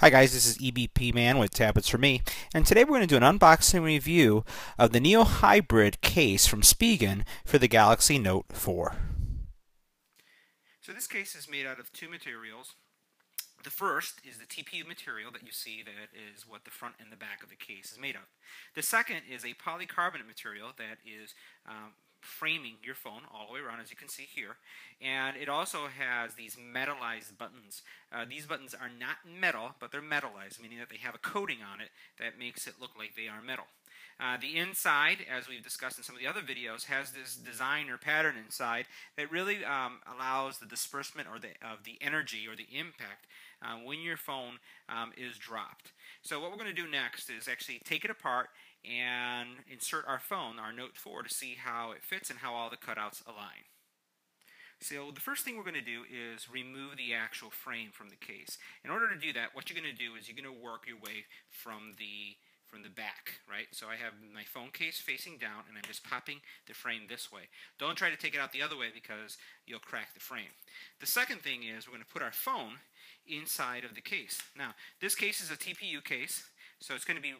Hi guys, this is EBPMAN with Tablets for Me, and today we're going to do an unboxing review of the Neo Hybrid case from Spigen for the Galaxy Note 4. So this case is made out of two materials. The first is the TPU material that you see, that is what the front and the back of the case is made of. The second is a polycarbonate material that is framing your phone all the way around, as you can see here, and it also has these metallized buttons. These buttons are not metal, but they're metallized, meaning that they have a coating on it that makes it look like they are metal. The inside, as we've discussed in some of the other videos, has this design or pattern inside that really allows the disbursement of the energy or the impact when your phone is dropped. So what we're going to do next is actually take it apart and insert our phone, our Note 4, to see how it fits and how all the cutouts align. So the first thing we're going to do is remove the actual frame from the case. In order to do that, what you're going to do is you're going to work your way from the back, right? So I have my phone case facing down, and I'm just popping the frame this way. Don't try to take it out the other way because you'll crack the frame. The second thing is we're going to put our phone inside of the case. Now, this case is a TPU case, so it's going to be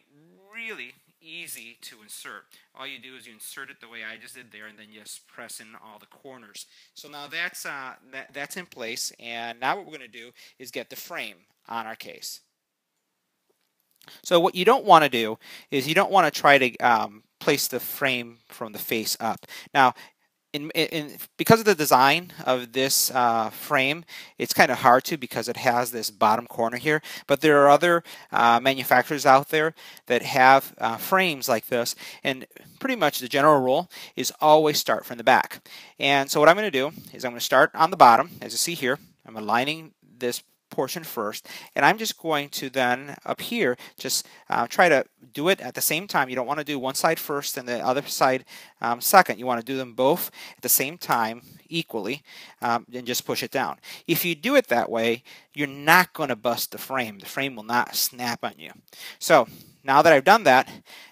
really easy to insert. All you do is you insert it the way I just did there, and then just press in all the corners. So now that's in place, and now what we're going to do is get the frame on our case. So what you don't want to do is you don't want to try to place the frame from the face up. Now, because of the design of this frame, it's kind of hard to, because it has this bottom corner here. But there are other manufacturers out there that have frames like this, and pretty much the general rule is always start from the back. And so what I'm going to do is I'm going to start on the bottom. As you see here, I'm aligning this portion first, and I'm just going to then up here just try to do it at the same time. You don't want to do one side first and the other side second. You want to do them both at the same time equally, and just push it down. If you do it that way, you're not going to bust the frame. The frame will not snap on you. So now that I've done that,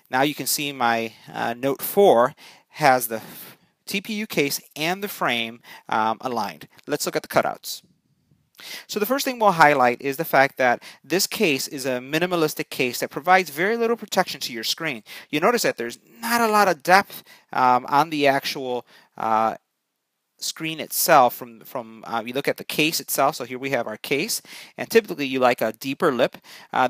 now you can see my Note 4 has the TPU case and the frame aligned. Let's look at the cutouts. So the first thing we'll highlight is the fact that this case is a minimalistic case that provides very little protection to your screen. You notice that there's not a lot of depth on the actual screen itself. From you look at the case itself. So here we have our case, and typically you like a deeper lip.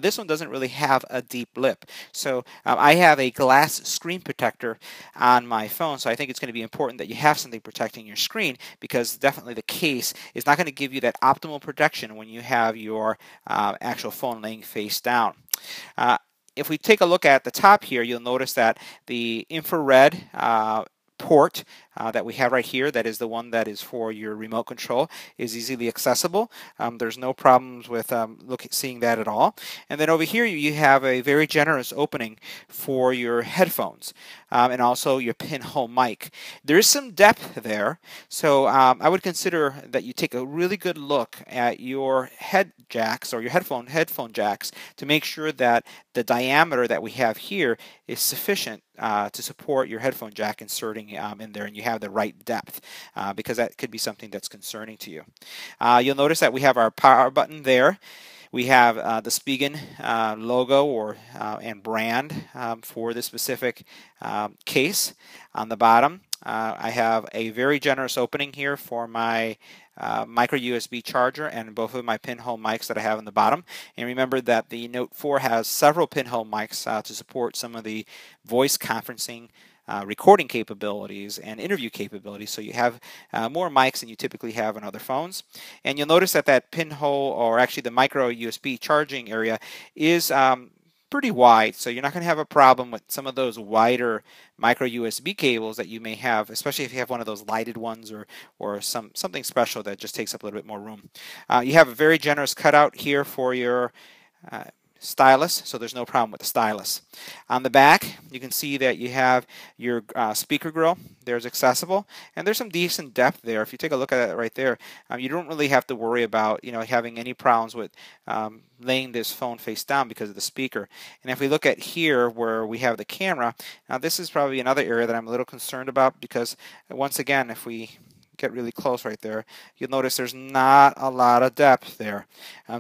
This one doesn't really have a deep lip. So I have a glass screen protector on my phone, so I think it's going to be important that you have something protecting your screen, because definitely the case is not going to give you that optimal protection when you have your actual phone laying face down. If we take a look at the top here, you'll notice that the infrared port that we have right here, that is the one that is for your remote control, is easily accessible. There's no problems with seeing that at all. And then over here you have a very generous opening for your headphones and also your pinhole mic. There is some depth there, so I would consider that you take a really good look at your head jacks or your headphone jacks to make sure that the diameter that we have here is sufficient to support your headphone jack inserting in there, and you have the right depth, because that could be something that's concerning to you. You'll notice that we have our power button there. We have the Spigen logo and brand for this specific case on the bottom. I have a very generous opening here for my micro USB charger and both of my pinhole mics that I have on the bottom. And remember that the Note 4 has several pinhole mics to support some of the voice conferencing recording capabilities and interview capabilities, so you have more mics than you typically have on other phones. And you'll notice that that pinhole, or actually the micro USB charging area, is pretty wide, so you're not going to have a problem with some of those wider micro USB cables that you may have, especially if you have one of those lighted ones or something special that just takes up a little bit more room. You have a very generous cutout here for your stylus, so there's no problem with the stylus. On the back, you can see that you have your speaker grill. There's accessible, and there's some decent depth there. If you take a look at it right there, you don't really have to worry about having any problems with laying this phone face down because of the speaker. And if we look at here where we have the camera, now this is probably another area that I'm a little concerned about, because once again, if we get really close right there, you'll notice there's not a lot of depth there.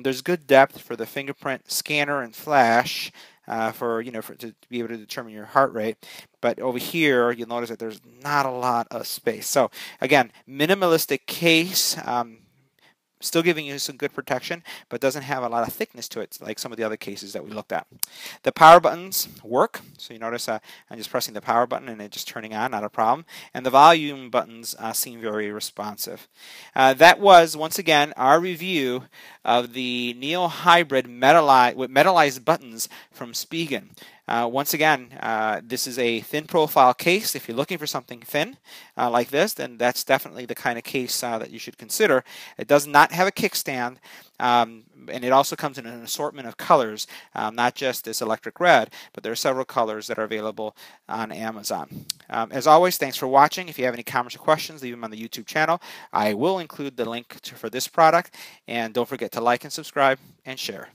There's good depth for the fingerprint scanner and flash to be able to determine your heart rate. But over here, you'll notice that there's not a lot of space. So again, minimalistic case. Still giving you some good protection, but doesn't have a lot of thickness to it like some of the other cases that we looked at. The power buttons work, so you notice I'm just pressing the power button and it's just turning on, not a problem. And the volume buttons seem very responsive. That was, once again, our review of the Neo Hybrid with metallized buttons from Spigen. Once again, this is a thin profile case. If you're looking for something thin like this, then that's definitely the kind of case that you should consider. It does not have a kickstand, and it also comes in an assortment of colors, not just this electric red, but there are several colors that are available on Amazon. As always, thanks for watching. If you have any comments or questions, leave them on the YouTube channel. I will include the link for this product, and don't forget to like and subscribe and share.